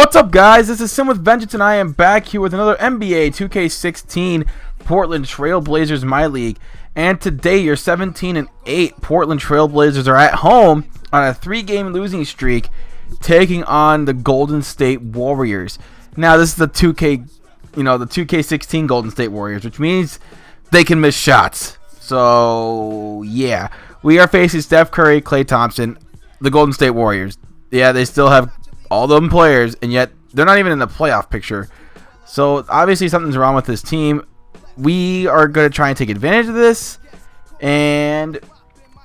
What's up, guys? This is Sim with Vengeance, and I am back here with another NBA 2K16 Portland Trail Blazers MyLeague. And today, your 17-8 Portland Trail Blazers are at home on a 3-game losing streak, taking on the Golden State Warriors. Now, this is the 2K16 Golden State Warriors, which means they can miss shots. So, yeah, we are facing Steph Curry, Klay Thompson, the Golden State Warriors. Yeah, they still have all them players, and yet they're not even in the playoff picture. So obviously something's wrong with this team. We are going to try and take advantage of this, and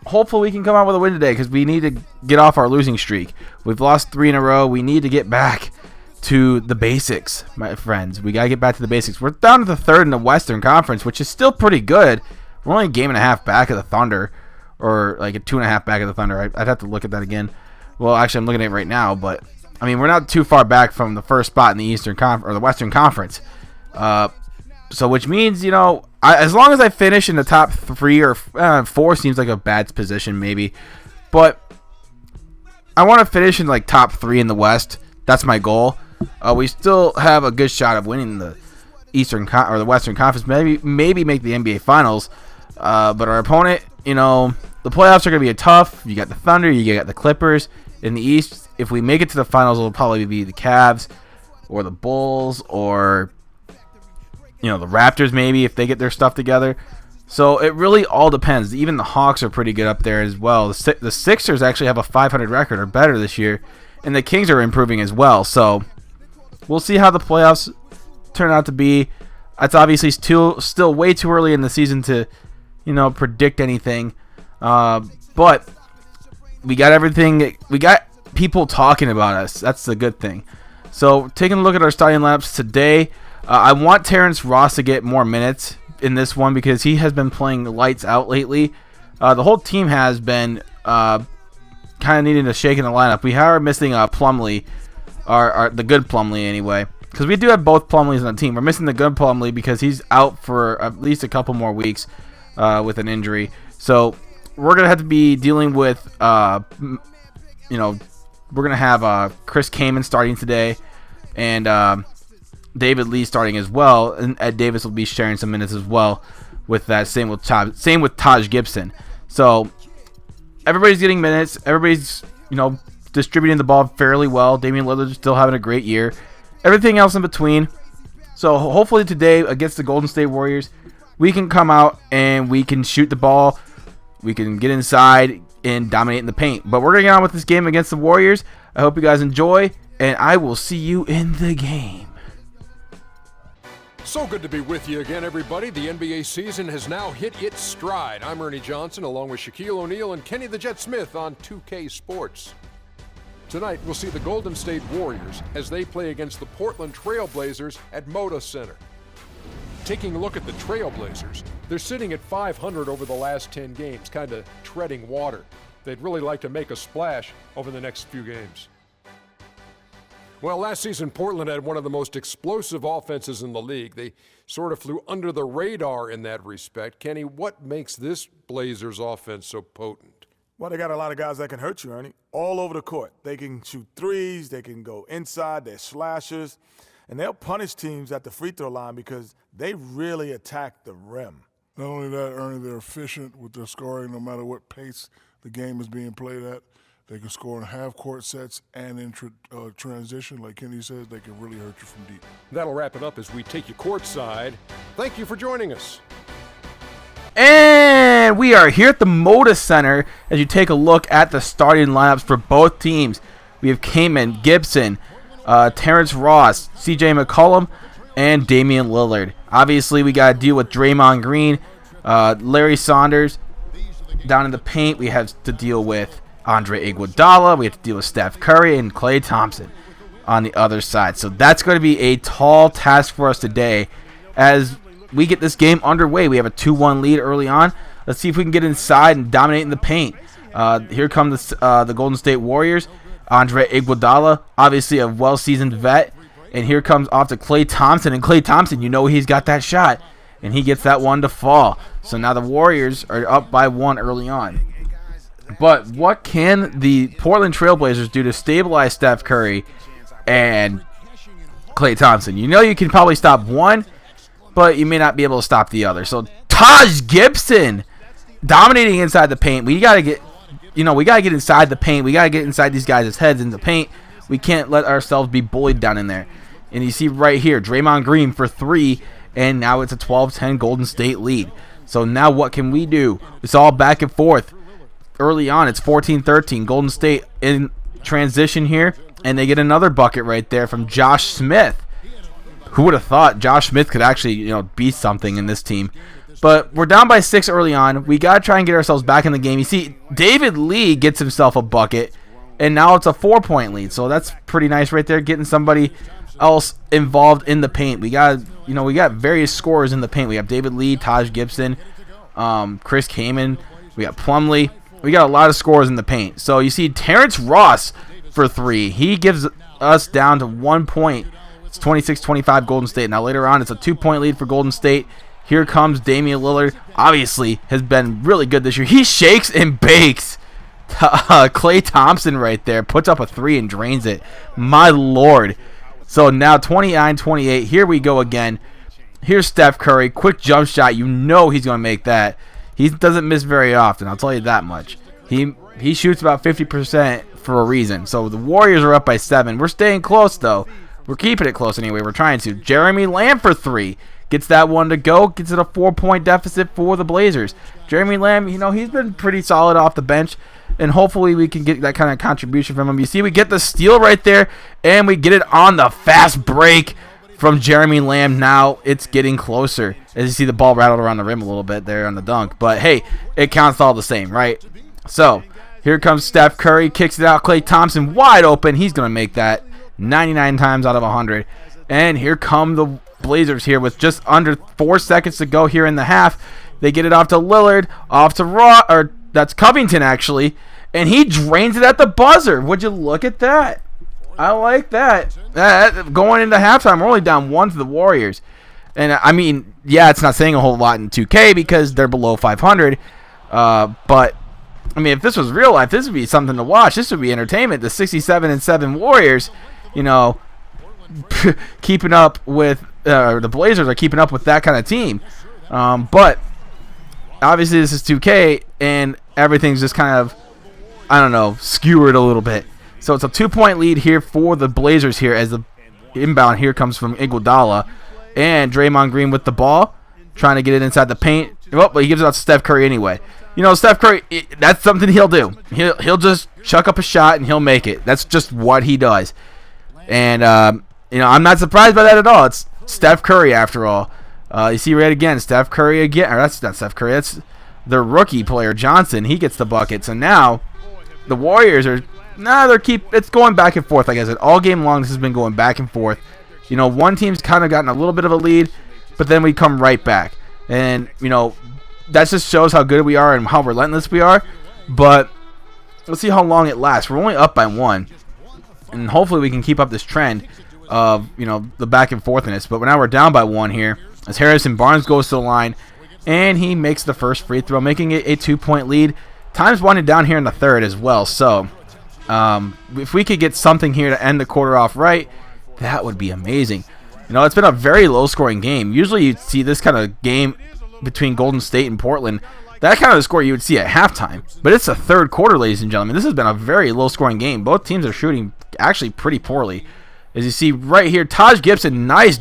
hopefully we can come out with a win today, because we need to get off our losing streak. We've lost 3 in a row. We need to get back to the basics, my friends. We got to get back to the basics. We're down to the 3rd in the Western Conference, which is still pretty good. We're only a game and a half back of the Thunder, or like a 2.5 back of the Thunder. I'd have to look at that again. Well, actually, I'm looking at it right now, but I mean, we're not too far back from the first spot in the Eastern or the Western Conference. So which means, you know, as long as I finish in the top 3 or 4 seems like a bad position maybe, but I want to finish in like top 3 in the West. That's my goal. We still have a good shot of winning the Eastern or the Western Conference. Maybe make the NBA Finals. But our opponent, you know, the playoffs are going to be tough. You got the Thunder, you got the Clippers. In the East, if we make it to the finals, it'll probably be the Cavs or the Bulls or, you know, the Raptors maybe if they get their stuff together. So it really all depends. Even the Hawks are pretty good up there as well. The Sixers actually have a 500 record or better this year, and the Kings are improving as well. So we'll see how the playoffs turn out to be. It's obviously still way too early in the season to, you know, predict anything. But we got everything. We got people talking about us. That's the good thing. So taking a look at our starting lineups today, I want Terrence Ross to get more minutes in this one because he has been playing lights out lately. The whole team has been kind of needing to shake in the lineup. We are missing Plumlee, the good Plumlee anyway, because we do have both Plumlees on the team. We're missing the good Plumlee because he's out for at least a couple more weeks with an injury. So we're going to have to be dealing with, you know, we're going to have Chris Kaman starting today and David Lee starting as well. And Ed Davis will be sharing some minutes as well with that. Same with Taj Gibson. So everybody's getting minutes. Everybody's, you know, distributing the ball fairly well. Damien Lillard is still having a great year. Everything else in between. So hopefully today against the Golden State Warriors, we can come out and we can shoot the ball. We can get inside and dominate in the paint. But we're going to get on with this game against the Warriors. I hope you guys enjoy, and I will see you in the game. So good to be with you again, everybody. The NBA season has now hit its stride. I'm Ernie Johnson, along with Shaquille O'Neal and Kenny the Jet Smith on 2K Sports. Tonight, we'll see the Golden State Warriors as they play against the Portland Trail Blazers at Moda Center. Taking a look at the Trailblazers, they're sitting at 500 over the last 10 games, kind of treading water. They'd really like to make a splash over the next few games. Well, last season, Portland had one of the most explosive offenses in the league. They sort of flew under the radar in that respect. Kenny, what makes this Blazers offense so potent? Well, they got a lot of guys that can hurt you, Ernie, all over the court. They can shoot threes, they can go inside, they're slashers. And they'll punish teams at the free throw line because they really attack the rim. Not only that, Ernie, they're efficient with their scoring no matter what pace the game is being played at. They can score in half-court sets and in transition. Like Kenny says, they can really hurt you from deep. That'll wrap it up as we take you courtside. Thank you for joining us. And we are here at the Moda Center as you take a look at the starting lineups for both teams. We have Kaman, Gibson, Terrence Ross, CJ McCollum, and Damian Lillard. Obviously, we got to deal with Draymond Green, Larry Saunders. Down in the paint, we have to deal with Andre Iguodala. We have to deal with Steph Curry and Klay Thompson on the other side. So that's going to be a tall task for us today as we get this game underway. We have a 2-1 lead early on. Let's see if we can get inside and dominate in the paint. Here come the Golden State Warriors. Andre Iguodala, obviously a well-seasoned vet. And here comes off to Klay Thompson. And Klay Thompson, you know he's got that shot. And he gets that one to fall. So now the Warriors are up by 1 early on. But what can the Portland Trail Blazers do to stabilize Steph Curry and Klay Thompson. You know you can probably stop one, but you may not be able to stop the other. So Taj Gibson dominating inside the paint. We got to get inside the paint. We got to get inside these guys' heads in the paint. We can't let ourselves be bullied down in there. And you see right here, Draymond Green for 3, and now it's a 12-10 Golden State lead. So now what can we do? It's all back and forth. Early on, it's 14-13. Golden State in transition here, and they get another bucket right there from Josh Smith. Who would have thought Josh Smith could actually, be something in this team? But we're down by 6 early on. We got to try and get ourselves back in the game. You see, David Lee gets himself a bucket, and now it's a 4-point lead. So that's pretty nice right there, getting somebody else involved in the paint. We got various scorers in the paint. We have David Lee, Taj Gibson, Chris Kaman. We got Plumlee. We got a lot of scorers in the paint. So you see Terrence Ross for 3. He gives us down to 1 point. It's 26-25 Golden State. Now later on, it's a 2-point lead for Golden State. Here comes Damian Lillard. Obviously, has been really good this year. He shakes and bakes. Klay Thompson right there puts up a 3 and drains it. My Lord. So now 29-28. Here we go again. Here's Steph Curry. Quick jump shot. You know he's going to make that. He doesn't miss very often. I'll tell you that much. He shoots about 50% for a reason. So the Warriors are up by 7. We're staying close, though. We're keeping it close anyway. We're trying to. Jeremy Lamb for 3. Gets that one to go. Gets it a 4-point deficit for the Blazers. Jeremy Lamb, he's been pretty solid off the bench. And hopefully we can get that kind of contribution from him. You see, we get the steal right there. And we get it on the fast break from Jeremy Lamb. Now it's getting closer. As you see the ball rattled around the rim a little bit there on the dunk. But, hey, it counts all the same, right? So, here comes Steph Curry. Kicks it out. Klay Thompson wide open. He's going to make that 99 times out of 100. And here come the Blazers here with just under 4 seconds to go here in the half. They get it off to Lillard. Off to that's Covington, actually. And he drains it at the buzzer. Would you look at that? I like that. Going into halftime, we're only down 1 to the Warriors. And, it's not saying a whole lot in 2K because they're below 500. But, if this was real life, this would be something to watch. This would be entertainment. The 67-7 Warriors, keeping up with the Blazers are keeping up with that kind of team. But, obviously, this is 2K, and everything's just kind of, skewered a little bit. So it's a 2-point lead here for the Blazers here as the inbound here comes from Iguodala. And Draymond Green with the ball, trying to get it inside the paint. Well, but he gives it out to Steph Curry anyway. Steph Curry, that's something he'll do. He'll just chuck up a shot and he'll make it. That's just what he does. And, I'm not surprised by that at all. It's Steph Curry after all. You see right again, Steph Curry again. Or that's not Steph Curry. That's their rookie player, Johnson. He gets the bucket. So now the Warriors are... it's going back and forth. Like I said, all game long, this has been going back and forth. One team's kind of gotten a little bit of a lead, but then we come right back. And, that just shows how good we are and how relentless we are. But let's see how long it lasts. We're only up by 1. And hopefully we can keep up this trend of, the back and forthness. But now we're down by 1 here as Harrison Barnes goes to the line. And he makes the first free throw, making it a 2-point lead. Time's winding down here in the third as well. So, if we could get something here to end the quarter off right, that would be amazing. It's been a very low-scoring game. Usually you'd see this kind of game between Golden State and Portland. That kind of score you would see at halftime. But it's the third quarter, ladies and gentlemen. This has been a very low-scoring game. Both teams are shooting actually pretty poorly. As you see right here, Taj Gibson, nice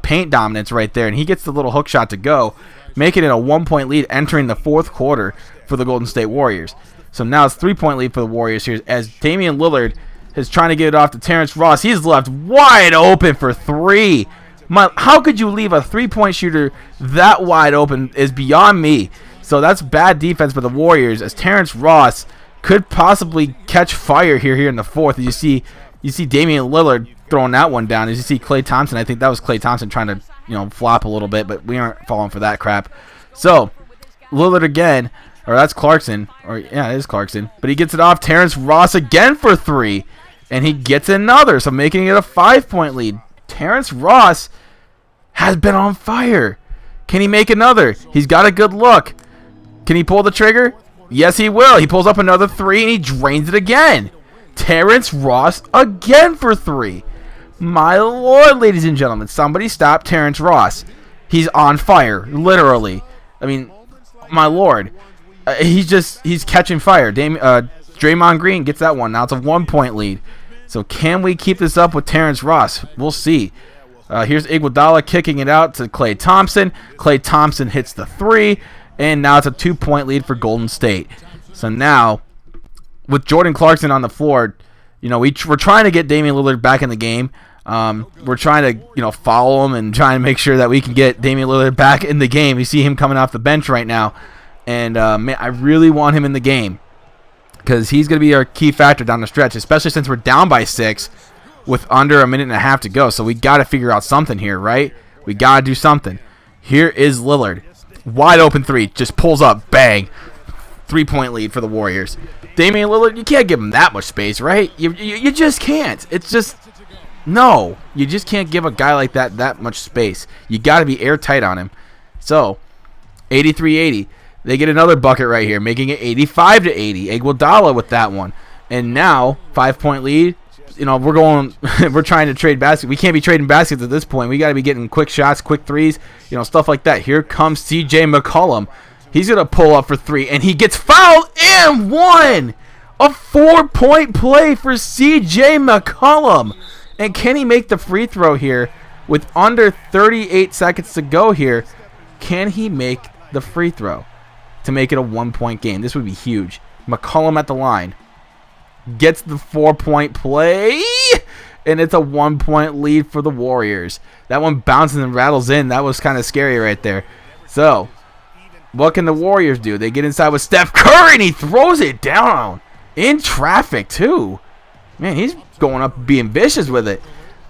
paint dominance right there. And he gets the little hook shot to go, making it a 1-point lead entering the fourth quarter for the Golden State Warriors. So now it's 3-point lead for the Warriors here as Damian Lillard is trying to get it off to Terrence Ross. He's left wide open for 3. How could you leave a 3-point shooter that wide open is beyond me. So that's bad defense by the Warriors as Terrence Ross could possibly catch fire here in the fourth. You see Damian Lillard throwing that one down. As you see Klay Thompson, I think that was Klay Thompson trying to flop a little bit, but we aren't falling for that crap. So Lillard again. Or that's Clarkson. Or yeah, it is Clarkson. But he gets it off Terrence Ross again for 3. And he gets another. So making it a 5-point lead. Terrence Ross has been on fire. Can he make another? He's got a good look. Can he pull the trigger? Yes, he will. He pulls up another 3 and he drains it again. Terrence Ross again for 3. My lord, ladies and gentlemen, somebody stop Terrence Ross. He's on fire, literally. I mean, my lord. He's catching fire. Draymond Green gets that one. Now it's a 1-point lead. So can we keep this up with Terrence Ross? We'll see. Here's Iguodala kicking it out to Klay Thompson. Klay Thompson hits the 3, and now it's a 2-point lead for Golden State. So now, with Jordan Clarkson on the floor, we're trying to get Damien Lillard back in the game. We're trying to, follow him and trying to make sure that we can get Damien Lillard back in the game. You see him coming off the bench right now, and man, I really want him in the game because he's going to be our key factor down the stretch, especially since we're down by 6 with under a minute and a half to go. So we got to figure out something here, right? We got to do something. Here is Lillard. Wide open 3. Just pulls up. Bang. 3-point lead for the Warriors. Damian Lillard, you can't give him that much space, right? You just can't. It's just, no. You just can't give a guy like that much space. You got to be airtight on him. So, 83-80. They get another bucket right here, making it 85-80. Iguodala with that one. And now, 5-point lead. We're trying to trade baskets. We can't be trading baskets at this point. We got to be getting quick shots, quick threes, stuff like that. Here comes C.J. McCollum. He's going to pull up for 3, and he gets fouled and 1. A 4-point play for C.J. McCollum. And can he make the free throw here with under 38 seconds to go here? Can he make the free throw to make it a 1-point game? This would be huge. McCollum at the line. Gets the 4-point play, and it's a 1-point lead for the Warriors. That one bounces and rattles in. That was kind of scary right there. So, what can the Warriors do? They get inside with Steph Curry, and he throws it down in traffic, too. Man, he's going up being vicious with it.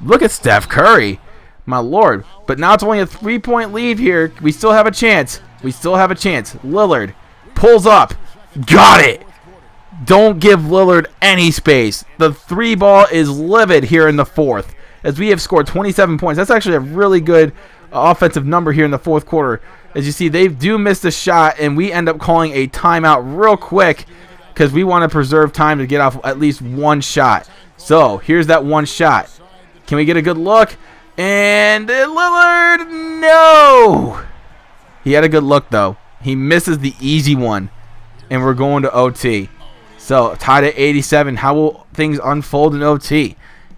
Look at Steph Curry. My lord. But now it's only a 3-point lead here. We still have a chance. Lillard pulls up. Got it. Don't give Lillard any space. The 3 ball is livid here in the 4th, as we have scored 27 points. That's actually a really good offensive number here in the 4th quarter. As you see, they do miss the shot, and we end up calling a timeout real quick because we want to preserve time to get off at least one shot. So here's that one shot. Can we get a good look? And Lillard, no! He had a good look, though. He misses the easy one, and we're going to OT. So, tied at 87. How will things unfold in OT?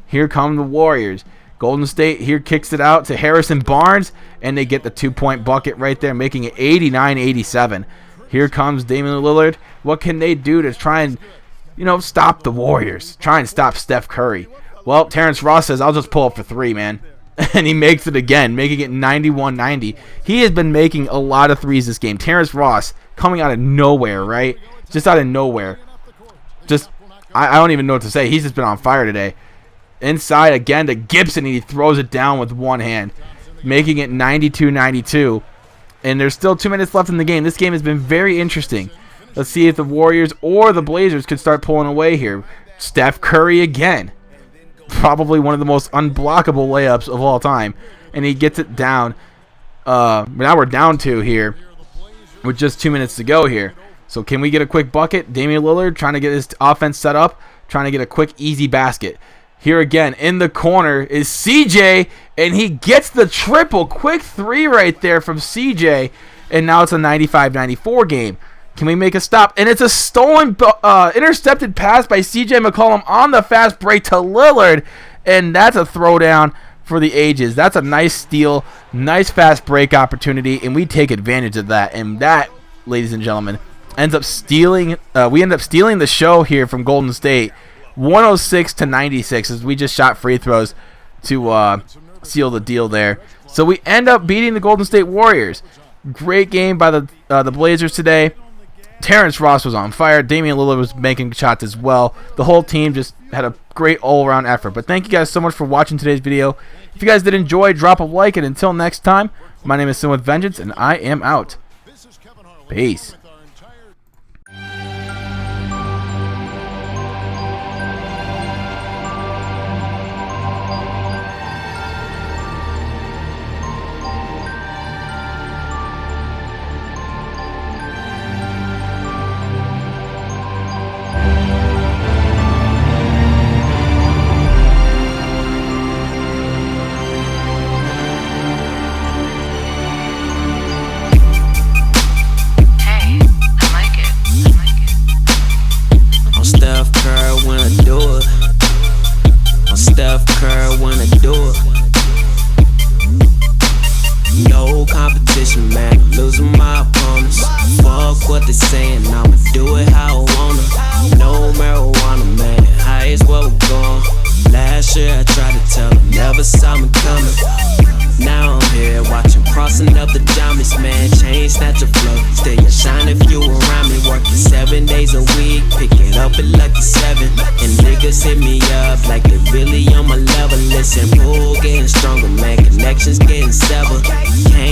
Here come the Warriors. Golden State here kicks it out to Harrison Barnes, and they get the 2-point bucket right there, making it 89-87. Here comes Damian Lillard. What can they do to try and, stop the Warriors? Try and stop Steph Curry. Well, Terrence Ross says, I'll just pull up for 3, man. And he makes it again, making it 91-90. He has been making a lot of threes this game. Terrence Ross coming out of nowhere, right? Just out of nowhere. I don't even know what to say. He's just been on fire today. Inside again to Gibson, and he throws it down with one hand, making it 92-92. And there's still 2 minutes left in the game. This game has been very interesting. Let's see if the Warriors or the Blazers could start pulling away here. Steph Curry again. Probably one of the most unblockable layups of all time. And he gets it down. Now we're down 2 here with just 2 minutes to go here. So can we get a quick bucket? Damian Lillard trying to get his offense set up, trying to get a quick, easy basket. Here again, in the corner is CJ, and he gets the triple. Quick 3 right there from CJ, and now it's a 95-94 game. Can we make a stop? And it's a stolen, intercepted pass by CJ McCollum on the fast break to Lillard, and that's a throwdown for the ages. That's a nice steal, nice fast break opportunity, and we take advantage of that. And that, ladies and gentlemen, ends up stealing. We end up stealing the show here from Golden State, 106-96, as we just shot free throws to seal the deal there. So we end up beating the Golden State Warriors. Great game by the Blazers today. Terrence Ross was on fire. Damian Lillard was making shots as well. The whole team just had a great all-around effort. But thank you guys so much for watching today's video. If you guys did enjoy, drop a like. And until next time, my name is Sin with Vengeance, and I am out. Peace. Still you shine if you around me. Working 7 days a week, pick it up at Lucky 7. And niggas hit me up like they really on my level. Listen, pool getting stronger, man, connections getting severed. Can't